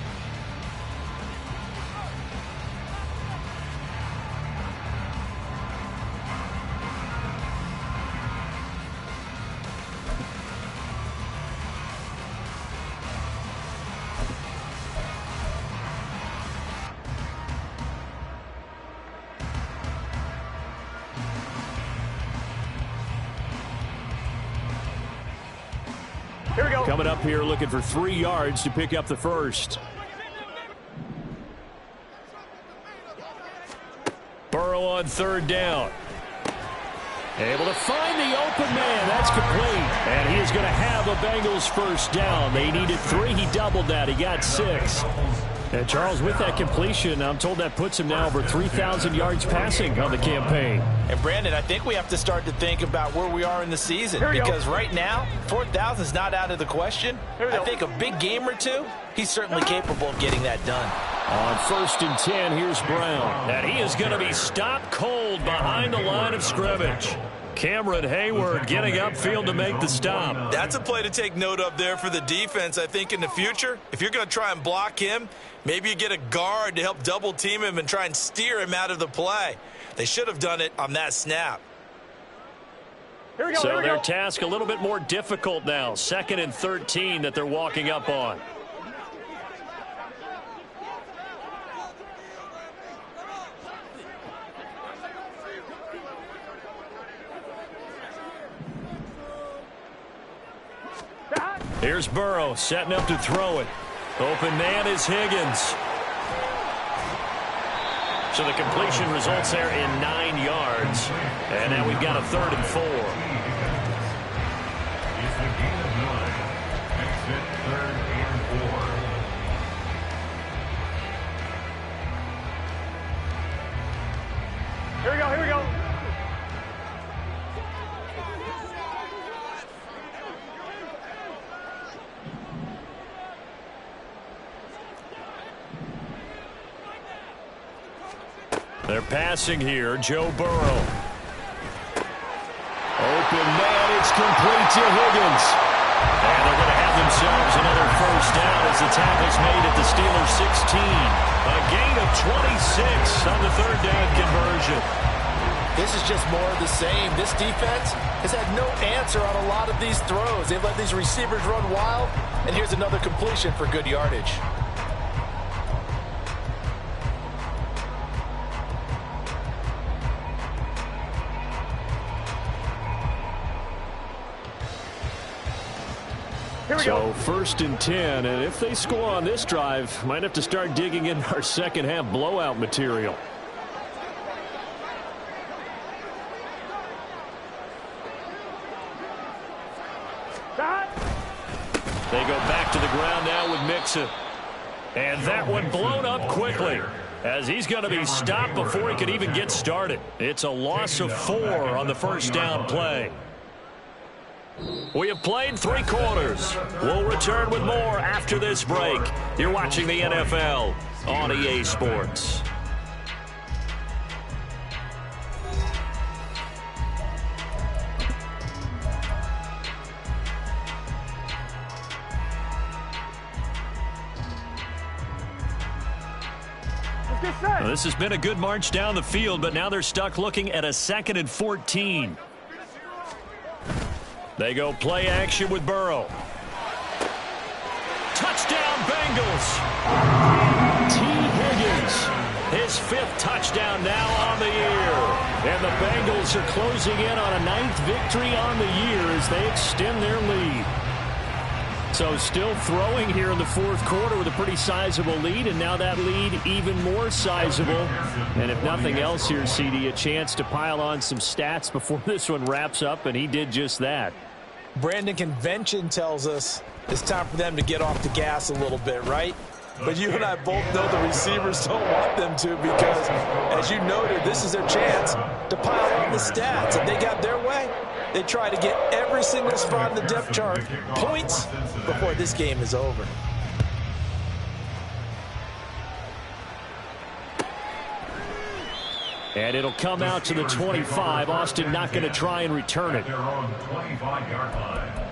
Here we go. Coming up here looking for 3 yards to pick up the first. Burrow on 3rd down. Able to find the open man. That's complete. And he is going to have a Bengals first down. They needed 3. He doubled that. He got 6. And Charles, with that completion, I'm told that puts him now over 3,000 yards passing on the campaign. And Brandon, I think we have to start to think about where we are in the season, because right now 4,000 is not out of the question. I think a big game or 2, he's certainly capable of getting that done. On 1st and 10, here's Brown. And he is going to be stopped cold behind the line of scrimmage. Cameron Hayward getting upfield to make the stop. That's a play to take note of there for the defense, I think, in the future. If you're going to try and block him, maybe you get a guard to help double team him and try and steer him out of the play. They should have done it on that snap. Here we go, so their task a little bit more difficult now. 2nd and 13 that they're walking up on. Here's Burrow setting up to throw it. Open man is Higgins. So the completion results there in 9 yards. And now we've got a 3rd and 4. It's a gain of 9. Exit 3rd and 4. Here we go, here we go. passing here. Joe Burrow. Open man, it's complete to Higgins. And they're going to have themselves another first down as the tackle's made at the Steelers' 16. A gain of 26 on the third down conversion. This is just more of the same. This defense has had no answer on a lot of these throws. They've let these receivers run wild, and here's another completion for good yardage. So first and 10, and if they score on this drive, might have to start digging in our second half blowout material. They go back to the ground now with Mixon. And that one blown up quickly as he's going to be stopped before he could even get started. It's a loss of 4 on the first down play. We have played 3 quarters. We'll return with more after this break. You're watching the NFL on EA Sports. Well, this has been a good march down the field, but now they're stuck looking at a 2nd and 14. They go play action with Burrow. Touchdown, Bengals. T. Higgins, his 5th touchdown now on the year. And the Bengals are closing in on a 9th victory on the year as they extend their lead. So still throwing here in the 4th quarter with a pretty sizable lead, and now that lead even more sizable. And if nothing else here, CD, a chance to pile on some stats before this one wraps up, and he did just that. Brandon, convention tells us it's time for them to get off the gas a little bit, right? But you and I both know the receivers don't want them to because, as you noted, this is their chance to pile on the stats. If they got their way, they try to get every single spot in the depth chart points before this game is over. And it'll come out to the 25. Austin not going to try and return it. They're on the 25-yard line.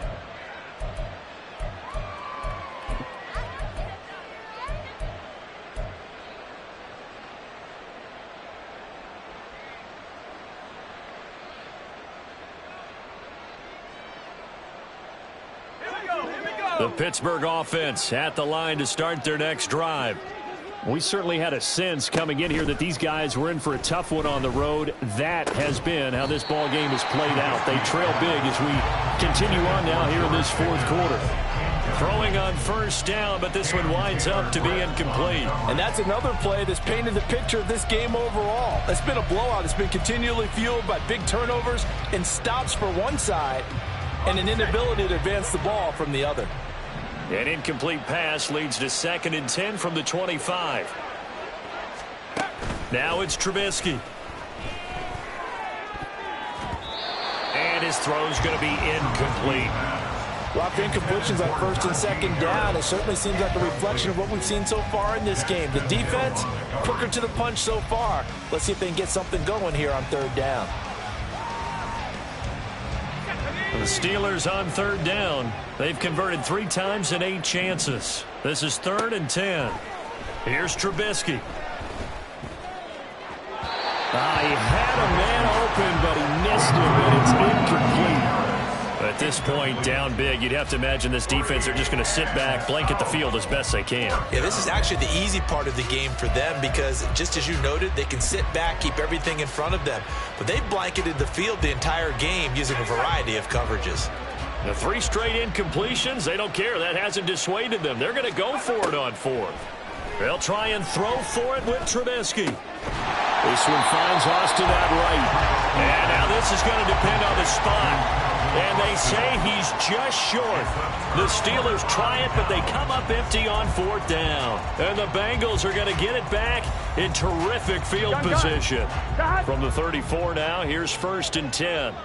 The Pittsburgh offense at the line to start their next drive. We certainly had a sense coming in here that these guys were in for a tough one on the road. That has been how this ball game has played out. They trail big as we continue on now here in this 4th quarter. Throwing on first down, but this one winds up to be incomplete. And that's another play that's painted the picture of this game overall. It's been a blowout. It's been continually fueled by big turnovers and stops for one side and an inability to advance the ball from the other. An incomplete pass leads to 2nd and 10 from the 25. Now it's Trubisky. And his throw's going to be incomplete. A lot of incompletions on 1st and 2nd down. It certainly seems like a reflection of what we've seen so far in this game. The defense, quicker to the punch so far. Let's see if they can get something going here on 3rd down. The Steelers on 3rd down. They've converted 3 times in 8 chances. This is 3rd and 10. Here's Trubisky. He had a man open, but he missed him, and it's incomplete. At this point, down big, you'd have to imagine this defense are just going to sit back, blanket the field as best they can. Yeah, this is actually the easy part of the game for them because, just as you noted, they can sit back, keep everything in front of them. But they've blanketed the field the entire game using a variety of coverages. The 3 straight incompletions, they don't care. That hasn't dissuaded them. They're going to go for it on 4th. They'll try and throw for it with Trubisky. This one finds Austin at right. And now this is going to depend on the spot. And they say he's just short. The Steelers try it, but they come up empty on 4th down. And the Bengals are going to get it back in terrific field position. From the 34 now, here's 1st and 10.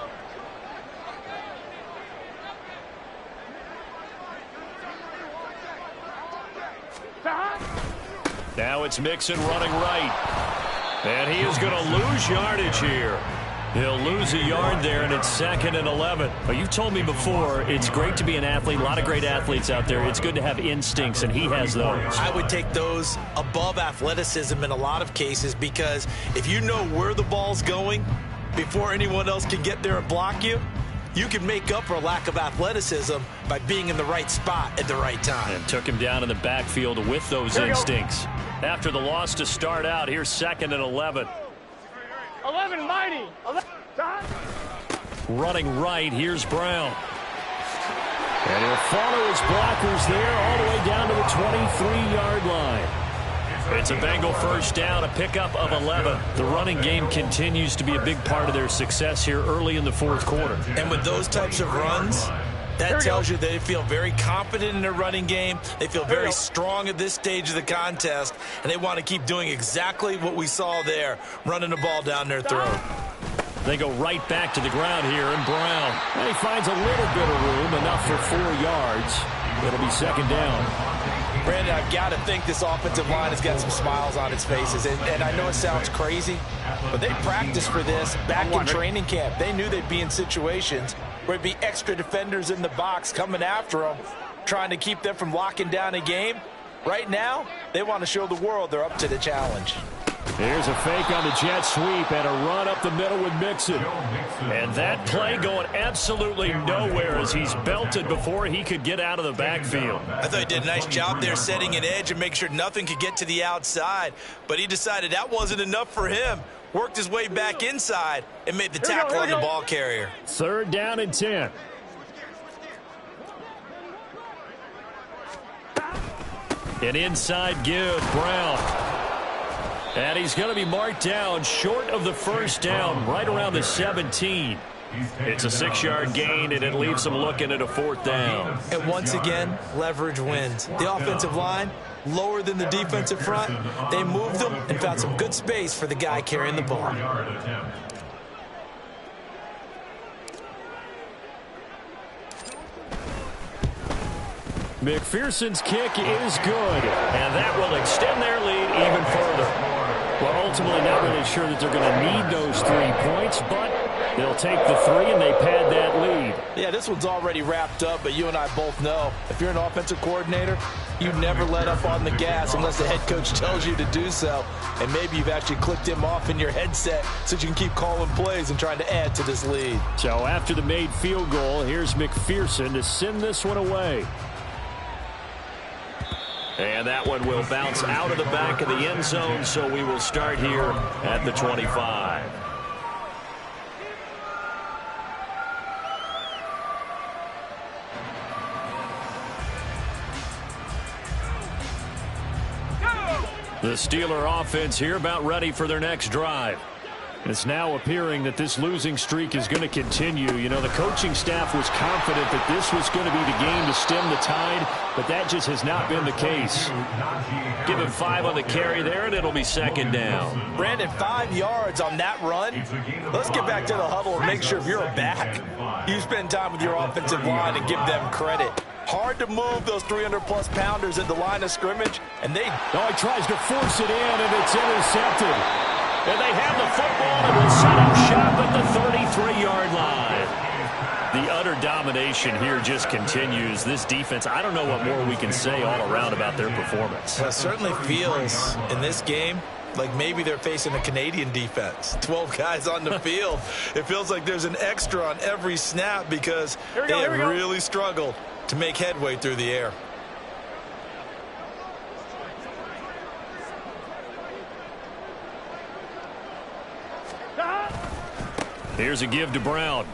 Now it's Mixon running right. And he is going to lose yardage here. He'll lose a yard there, and it's 2nd and 11. But you've told me before, it's great to be an athlete. A lot of great athletes out there. It's good to have instincts, and he has those. I would take those above athleticism in a lot of cases, because if you know where the ball's going before anyone else can get there and block you, you can make up for a lack of athleticism by being in the right spot at the right time. And took him down in the backfield with those instincts. After the loss to start out, here's 2nd and 11. 11, mighty. 11. Running right, here's Brown. And he'll follow his blockers there all the way down to the 23-yard line. It's a Bengal first down, a pickup of 11. The running game continues to be a big part of their success here early in the fourth quarter. And with those types of runs, that tells you they feel very confident in their running game. They feel very strong at this stage of the contest, and they want to keep doing exactly what we saw there, running the ball down their throat. They go right back to the ground here, and Brown. And he finds a little bit of room, enough for 4 yards. It'll be 2nd down. Brandon, I've got to think this offensive line has got some smiles on its faces. And I know it sounds crazy, but they practiced for this back in training camp. They knew they'd be in situations where there'd be extra defenders in the box coming after them, trying to keep them from locking down a game. Right now, they want to show the world they're up to the challenge. Here's a fake on the jet sweep and a run up the middle with Mixon. And that play going absolutely nowhere as he's belted before he could get out of the backfield. I thought he did a nice job there setting an edge and making sure nothing could get to the outside. But he decided that wasn't enough for him. Worked his way back inside and made the tackle on the ball carrier. 3rd down and 10. An inside give, Brown. And he's going to be marked down short of the first down, right around the 17. It's a 6-yard gain, and it leaves them looking at a 4th down. And once again, leverage wins. The offensive line, lower than the defensive front. They moved them and found some good space for the guy carrying the ball. McPherson's kick is good, and that will extend their lead even further. Well, ultimately not really sure that they're going to need those 3 points, but they'll take the 3 and they pad that lead. Yeah, this one's already wrapped up, but you and I both know if you're an offensive coordinator, you never let up on the gas unless the head coach tells you to do so. And maybe you've actually clicked him off in your headset so you can keep calling plays and trying to add to this lead. So after the made field goal, here's McPherson to send this one away. And that one will bounce out of the back of the end zone, so we will start here at the 25. The Steeler offense here about ready for their next drive. It's now appearing that this losing streak is going to continue. You know, the coaching staff was confident that this was going to be the game to stem the tide, but that just has not been the case. Give him 5 on the carry there, and it'll be 2nd down. Brandon, 5 yards on that run. Let's get back to the huddle and make sure if you're a back, you spend time with your offensive line and give them credit. Hard to move those 300-plus pounders at the line of scrimmage, and he tries to force it in, and it's intercepted. And they have the football and will set up shop at the 33-yard line. The utter domination here just continues. This defense, I don't know what more we can say all around about their performance. Well, it certainly feels in this game like maybe they're facing a Canadian defense. 12 guys on the field. It feels like there's an extra on every snap because they have really struggled to make headway through the air. Here's a give to Brown.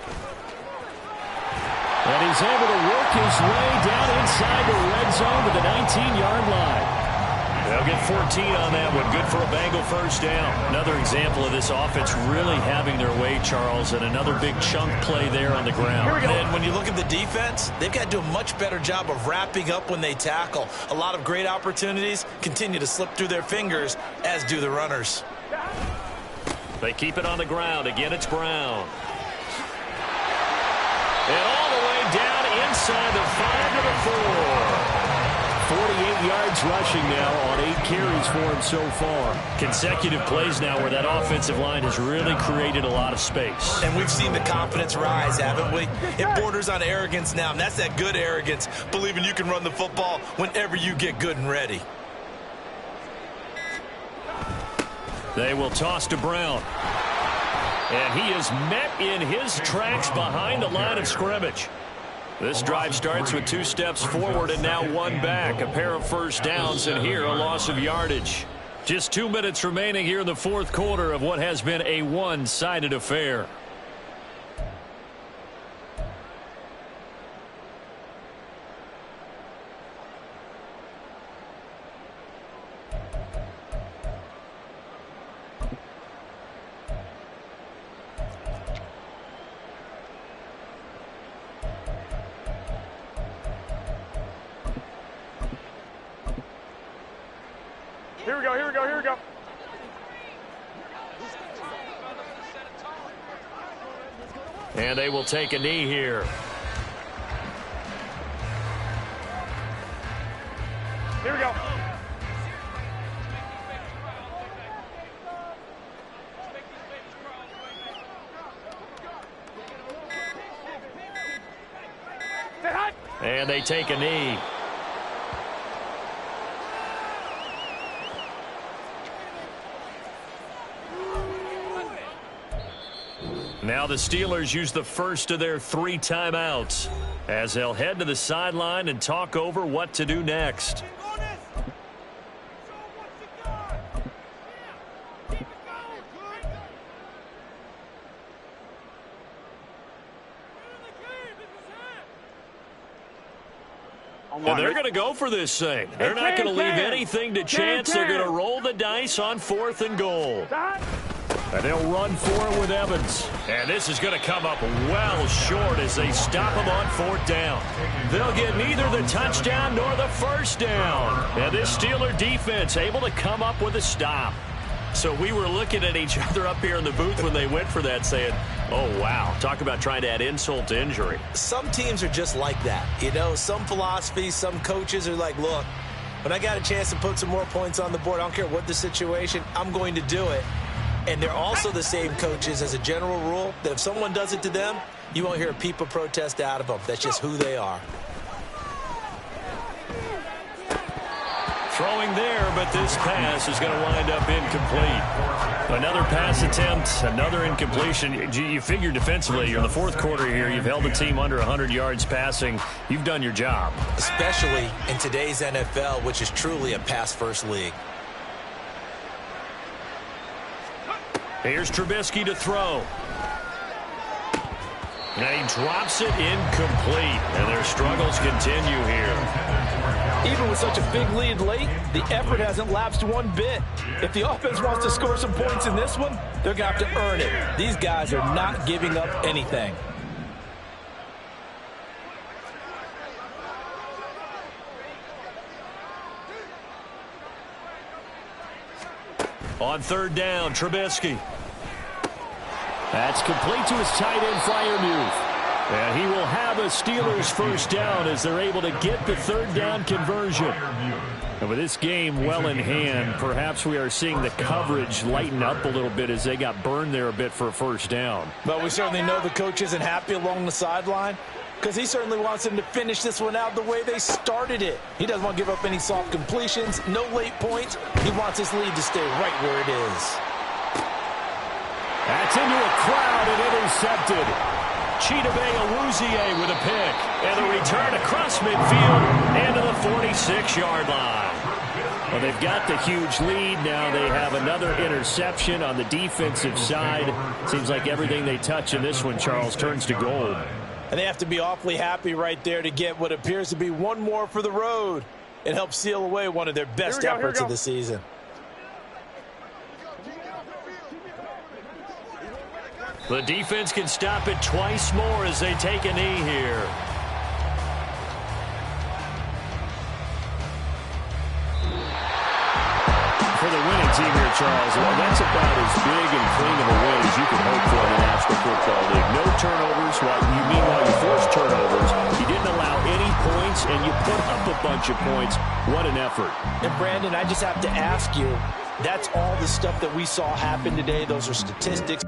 And he's able to work his way down inside the red zone to the 19-yard line. They'll get 14 on that one. Good for a Bengal first down. Another example of this offense really having their way, Charles, and another big chunk play there on the ground. And when you look at the defense, they've got to do a much better job of wrapping up when they tackle. A lot of great opportunities continue to slip through their fingers, as do the runners. They keep it on the ground. Again, it's Brown. And all the way down inside the 5 to the 4. 48 yards rushing now on 8 carries for him so far. Consecutive plays now where that offensive line has really created a lot of space. And we've seen the confidence rise, haven't we? It borders on arrogance now, and that's that good arrogance, believing you can run the football whenever you get good and ready. They will toss to Brown. And he is met in his tracks behind the line of scrimmage. This drive starts with 2 steps forward and now 1 back. A pair of first downs, and here a loss of yardage. Just 2 minutes remaining here in the fourth quarter of what has been a one-sided affair. Here we go, here we go, here we go. And they will take a knee here. Here we go. And they take a knee. Now the Steelers use the first of their 3 timeouts as they'll head to the sideline and talk over what to do next. And they're going to go for this thing. They're not going to leave anything to chance. They're going to roll the dice on 4th and goal. And they'll run for it with Evans. And this is going to come up well short as they stop him on 4th down. They'll get neither the touchdown nor the first down. And this Steeler defense able to come up with a stop. So we were looking at each other up here in the booth when they went for that saying, oh, wow, talk about trying to add insult to injury. Some teams are just like that. You know, some philosophies, some coaches are like, look, when I got a chance to put some more points on the board, I don't care what the situation, I'm going to do it. And they're also the same coaches as a general rule that if someone does it to them, you won't hear a peep of protest out of them. That's just who they are. Throwing there, but this pass is going to wind up incomplete. Another pass attempt, another incompletion. You figure defensively, you're in the fourth quarter here. You've held the team under 100 yards passing. You've done your job. Especially in today's NFL, which is truly a pass-first league. Here's Trubisky to throw. And he drops it incomplete. And their struggles continue here. Even with such a big lead late, the effort hasn't lapsed one bit. If the offense wants to score some points in this one, they're going to have to earn it. These guys are not giving up anything. On 3rd down, Trubisky. That's complete to his tight end, Freiermuth. And he will have a Steelers first down as they're able to get the 3rd down conversion. And with this game well in hand, perhaps we are seeing the coverage lighten up a little bit as they got burned there a bit for a first down. But we certainly know the coach isn't happy along the sideline because he certainly wants them to finish this one out the way they started it. He doesn't want to give up any soft completions, no late points. He wants his lead to stay right where it is. That's into a crowd and intercepted. Chidobe Awuzie with a pick. And the return across midfield and to the 46-yard line. Well, they've got the huge lead. Now they have another interception on the defensive side. Seems like everything they touch in this one, Charles, turns to gold. And they have to be awfully happy right there to get what appears to be one more for the road. It helps seal away one of their best efforts of the season. The defense can stop it twice more as they take a knee here. For the winning team here, Charles, well, that's about as big and clean of a win as you can hope for in the National Football League. No turnovers. Meanwhile, you forced turnovers. You didn't allow any points, and you put up a bunch of points. What an effort. And, Brandon, I just have to ask you, that's all the stuff that we saw happen today. Those are statistics.